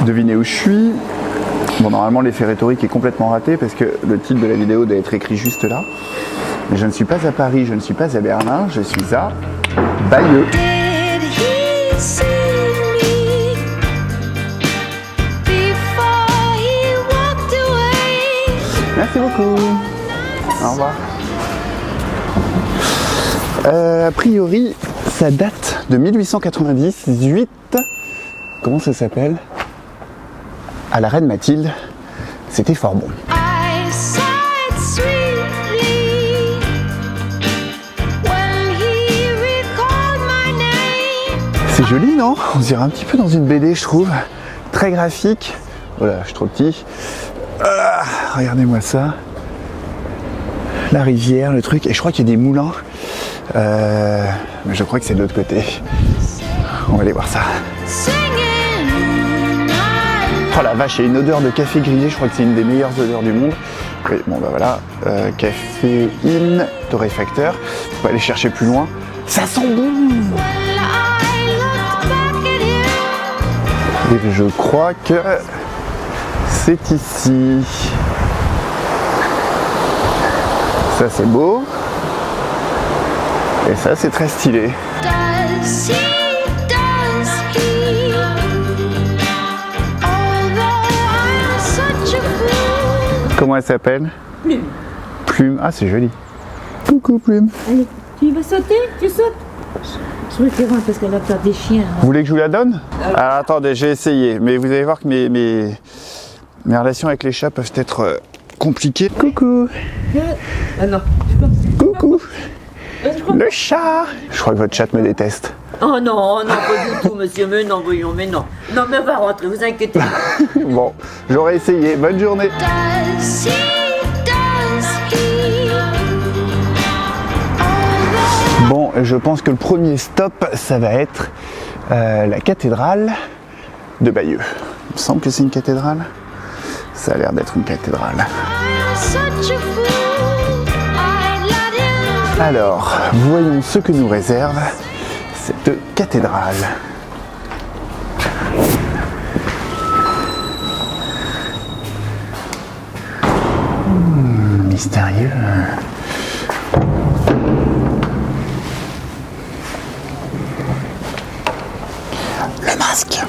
Devinez où je suis. Bon, normalement l'effet rhétorique est complètement raté parce que le titre de la vidéo doit être écrit juste là. Mais je ne suis pas à Paris, je ne suis pas à Berlin, je suis à Bayeux. Merci beaucoup. Au revoir. A priori, ça date de 1898. Comment ça s'appelle? À la Reine Mathilde. C'était fort bon. C'est joli, non? On dirait un petit peu dans une BD, je trouve. Très graphique. Voilà, je suis trop petit. Ah, regardez-moi ça. La rivière, le truc. Et je crois qu'il y a des moulins. Mais je crois que c'est de l'autre côté. On va aller voir ça. Oh la vache, il y a une odeur de café grillé. Je crois que c'est une des meilleures odeurs du monde. Oui, bon bah voilà. Caféine, torréfacteur. On va aller chercher plus loin. Ça sent bon! Et je crois que c'est ici. Ça c'est beau. Et ça c'est très stylé. Comment elle s'appelle? Plume. Plume. Ah c'est joli. Coucou Plume. Allez, tu vas sauter? Tu sautes? Je me fais voir parce qu'elle a peur des chiens. Vous voulez que je vous la donne? Alors attendez, j'ai essayé. Mais vous allez voir que mes relations avec les chats peuvent être compliquées. Coucou. Ah non. Coucou. Le chat. Je crois que votre chat me déteste. Oh non, non, pas du tout, monsieur. Mais non, voyons, mais non. Non, mais va rentrer, vous inquiétez pas. Bon, j'aurais essayé. Bonne journée. Bon, je pense que le premier stop, ça va être la cathédrale de Bayeux. Il me semble que c'est une cathédrale. Ça a l'air d'être une cathédrale. Alors, voyons ce que nous réserve cette cathédrale. Mystérieux. Le masque.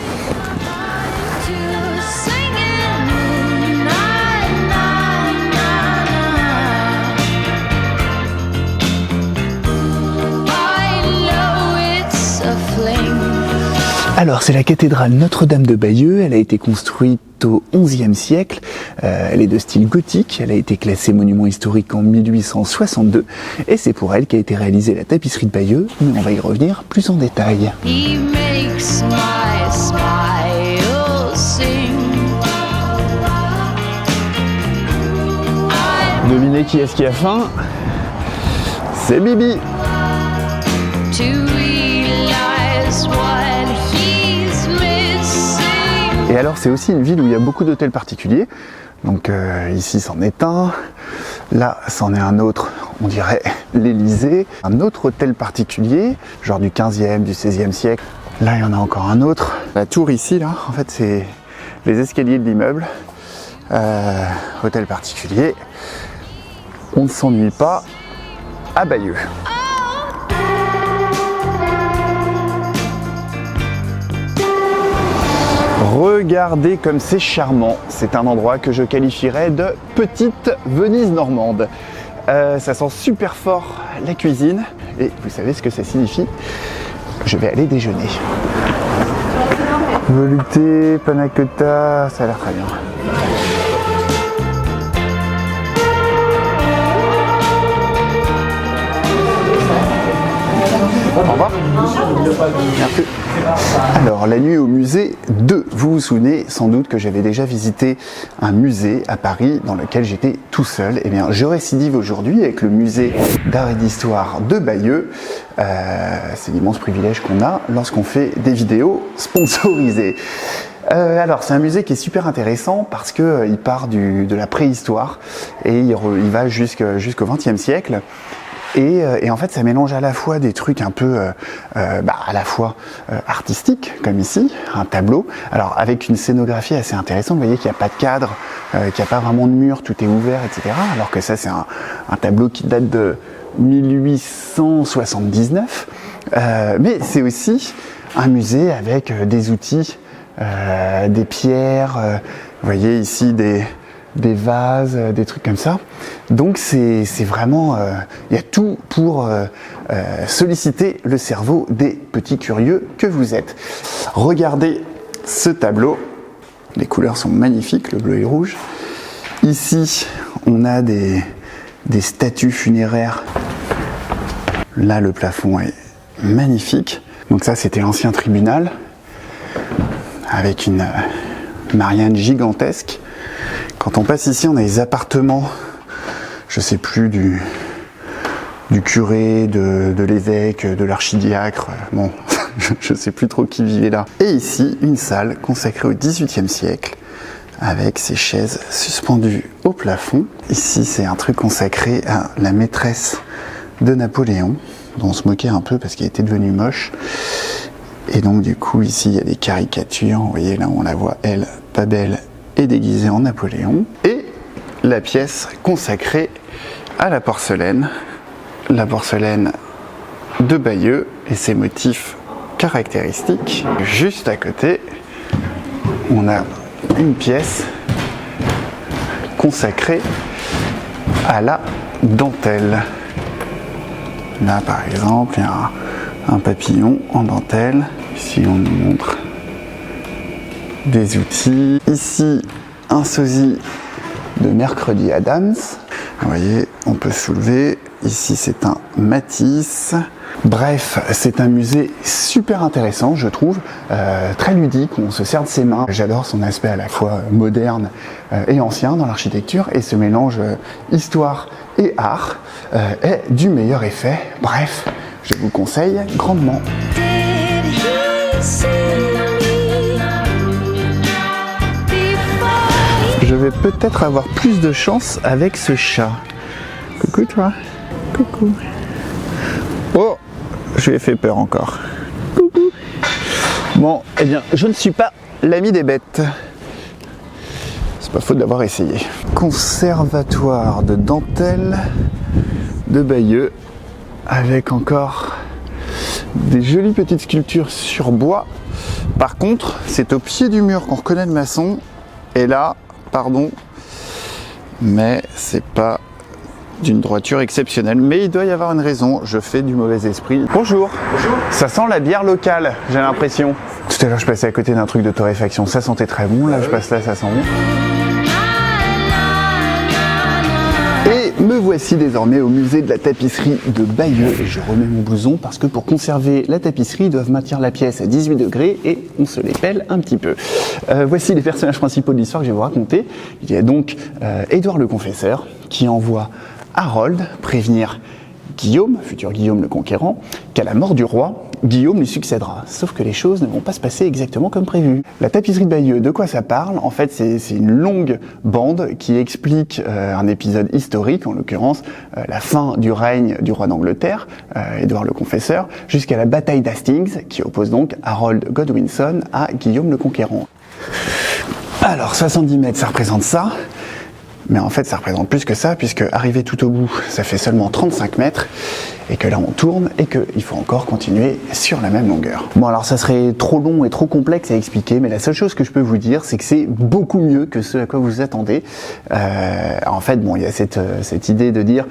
Alors, c'est la cathédrale Notre-Dame de Bayeux. Elle a été construite au XIe siècle. Elle est de style gothique. Elle a été classée monument historique en 1862. Et c'est pour elle qu'a été réalisée la tapisserie de Bayeux. Mais on va y revenir plus en détail. Devinez qui est-ce qui a faim? C'est Bibi. Et alors c'est aussi une ville où il y a beaucoup d'hôtels particuliers. Donc ici c'en est un, là c'en est un autre, on dirait l'Élysée. Un autre hôtel particulier, genre du 15e, du 16e siècle. Là il y en a encore un autre. La tour ici, là, en fait c'est les escaliers de l'immeuble. Hôtel particulier. On ne s'ennuie pas à Bayeux. Regardez comme c'est charmant, c'est un endroit que je qualifierais de petite Venise normande. Ça sent super fort la cuisine et vous savez ce que ça signifie? Je vais aller déjeuner. Velouté, panna cotta, ça a l'air très bien. Au revoir. Merci. Alors, la nuit au musée 2. Vous vous souvenez sans doute que j'avais déjà visité un musée à Paris dans lequel j'étais tout seul. Eh bien, je récidive aujourd'hui avec le musée d'art et d'histoire de Bayeux. C'est l'immense privilège qu'on a lorsqu'on fait des vidéos sponsorisées. Alors, c'est un musée qui est super intéressant parce qu'il part de la préhistoire et il va jusqu'au XXe siècle. Et en fait, ça mélange à la fois des trucs un peu, à la fois artistiques, comme ici, un tableau. Alors, avec une scénographie assez intéressante, vous voyez qu'il n'y a pas de cadre, qu'il n'y a pas vraiment de mur, tout est ouvert, etc. Alors que ça, c'est un tableau qui date de 1879. Mais c'est aussi un musée avec des outils, des pierres, vous voyez ici des vases, des trucs comme ça. Donc c'est vraiment, il y a tout pour solliciter le cerveau des petits curieux que vous êtes. Regardez ce tableau, les couleurs sont magnifiques, le bleu et rouge. Ici, on a des statues funéraires. Là, le plafond est magnifique. Donc ça, c'était l'ancien tribunal, avec une Marianne gigantesque. Quand on passe ici, on a les appartements, je sais plus, du curé, de l'évêque, de l'archidiacre, bon, je sais plus trop qui vivait là. Et ici, une salle consacrée au XVIIIe siècle, avec ses chaises suspendues au plafond. Ici, c'est un truc consacré à la maîtresse de Napoléon, dont on se moquait un peu parce qu'elle était devenue moche. Et donc du coup, ici, il y a des caricatures, vous voyez là, on la voit, elle, pas belle, et déguisée en Napoléon. Et la pièce consacrée à la porcelaine de Bayeux et ses motifs caractéristiques. Juste à côté, on a une pièce consacrée à la dentelle. Là, par exemple, il y a un papillon en dentelle. Ici, on nous montre des outils. Ici, un sosie de Mercredi Adams. Vous voyez, on peut soulever. Ici, c'est un Matisse. Bref, c'est un musée super intéressant, je trouve, très ludique, on se sert de ses mains. J'adore son aspect à la fois moderne et ancien dans l'architecture, et ce mélange histoire et art est du meilleur effet. Bref, je vous conseille grandement. Je vais peut-être avoir plus de chance avec ce chat. Coucou toi. Coucou. Oh, je lui ai fait peur encore. Coucou. Bon, eh bien, je ne suis pas l'ami des bêtes. C'est pas faute d'avoir essayé. Conservatoire de dentelle de Bayeux, avec encore des jolies petites sculptures sur bois. Par contre, c'est au pied du mur qu'on reconnaît le maçon. Et là, pardon, mais c'est pas d'une droiture exceptionnelle, mais il doit y avoir une raison, je fais du mauvais esprit. Bonjour. Bonjour. Ça sent la bière locale, j'ai l'impression. Tout à l'heure je passais à côté d'un truc de torréfaction, ça sentait très bon, là je passe là, ça sent bon. Et me voici désormais au musée de la tapisserie de Bayeux, et je remets mon blouson parce que pour conserver la tapisserie, ils doivent maintenir la pièce à 18 degrés et on se les pèle un petit peu. Voici les personnages principaux de l'histoire que je vais vous raconter. Il y a donc Édouard le Confesseur qui envoie Harold prévenir Guillaume, futur Guillaume le Conquérant, qu'à la mort du roi, Guillaume lui succédera. Sauf que les choses ne vont pas se passer exactement comme prévu. La tapisserie de Bayeux, de quoi ça parle? En fait, c'est une longue bande qui explique un épisode historique, en l'occurrence la fin du règne du roi d'Angleterre, Édouard le Confesseur, jusqu'à la bataille d'Hastings, qui oppose donc Harold Godwinson à Guillaume le Conquérant. Alors, 70 mètres, ça représente ça. Mais en fait, ça représente plus que ça, puisque arriver tout au bout, ça fait seulement 35 mètres, et que là, on tourne, et qu'il faut encore continuer sur la même longueur. Bon, alors ça serait trop long et trop complexe à expliquer, mais la seule chose que je peux vous dire, c'est que c'est beaucoup mieux que ce à quoi vous vous attendez. En fait, bon, il y a cette idée de dire...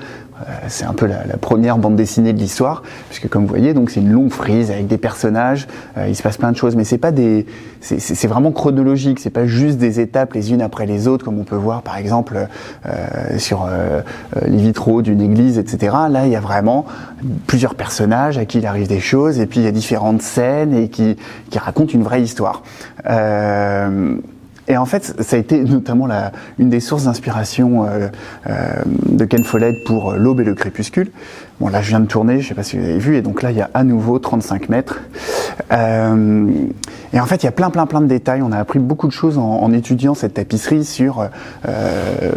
c'est un peu la première bande dessinée de l'histoire, puisque comme vous voyez, donc c'est une longue frise avec des personnages, il se passe plein de choses, mais c'est pas c'est vraiment chronologique, c'est pas juste des étapes les unes après les autres, comme on peut voir par exemple sur les vitraux d'une église, etc. Là, il y a vraiment plusieurs personnages à qui il arrive des choses, et puis il y a différentes scènes et qui racontent une vraie histoire. Et en fait, ça a été notamment une des sources d'inspiration de Ken Follett pour L'Aube et le Crépuscule. Bon, là, je viens de tourner, je sais pas si vous avez vu, et donc là, il y a à nouveau 35 mètres. Et en fait, il y a plein de détails. On a appris beaucoup de choses en étudiant cette tapisserie sur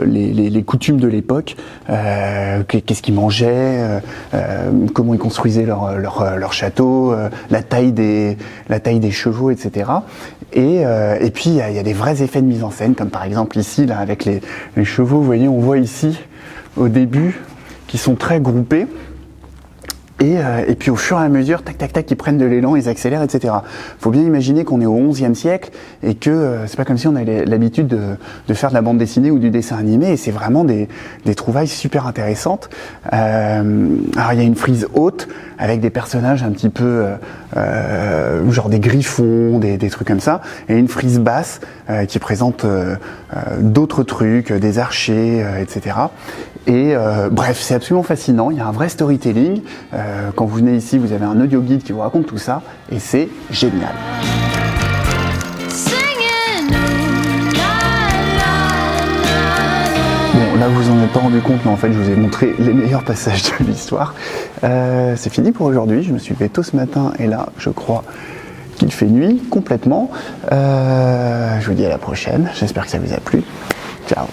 les coutumes de l'époque, qu'est-ce qu'ils mangeaient, comment ils construisaient leur château, la taille des chevaux, etc. Et puis il y a des vrais effets de mise en scène, comme par exemple ici, là, avec les chevaux. Vous voyez, on voit ici au début qui sont très groupés. Et puis au fur et à mesure, tac, ils prennent de l'élan, ils accélèrent, etc. Faut bien imaginer qu'on est au XIe siècle et que c'est pas comme si on avait l'habitude de faire de la bande dessinée ou du dessin animé, et c'est vraiment des trouvailles super intéressantes. Alors il y a une frise haute avec des personnages un petit peu genre des griffons, des trucs comme ça, et une frise basse qui présente d'autres trucs, des archers, etc. Et bref, c'est absolument fascinant, il y a un vrai storytelling. Quand vous venez ici, vous avez un audio guide qui vous raconte tout ça, et c'est génial. Bon, là vous en êtes pas rendu compte, mais en fait je vous ai montré les meilleurs passages de l'histoire. C'est fini pour aujourd'hui, je me suis levé tôt ce matin, et là je crois qu'il fait nuit complètement. Je vous dis à la prochaine, j'espère que ça vous a plu. Ciao.